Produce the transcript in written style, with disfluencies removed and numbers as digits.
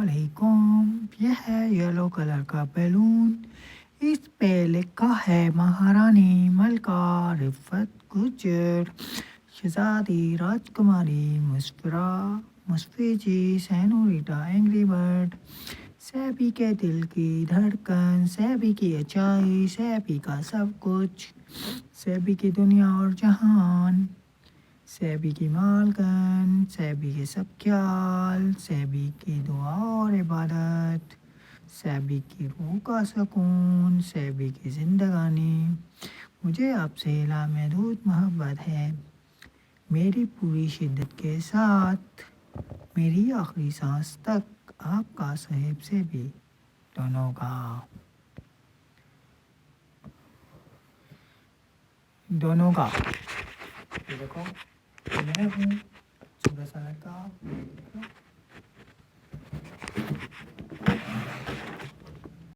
علیکم. یہ ہے یلو کلر کا بیلون. اس پہ لکھا ہے مہارانی ملکہ رفت گجر، شہزادی راجکماری مسفرہ مصفی جی، سینوریٹا اینگری برڈ، سیبی کے دل کی دھڑکن، سیبی کی اچائی، سیبی کا سب کچھ، سیبی کی دنیا اور جہان، سیبی کی مالکن، سیبی کے سب خیال، سیبی کی دعا اور عبادت، سیبی کی روح کا سکون، سیبی کی زندگانی. مجھے آپ سے لامحدود محبت ہے، میری پوری شدت کے ساتھ، میری آخری سانس تک آپ کا صاحب سے بھی دونوں کا. یہ دیکھو میں ہوں 16 سال کا.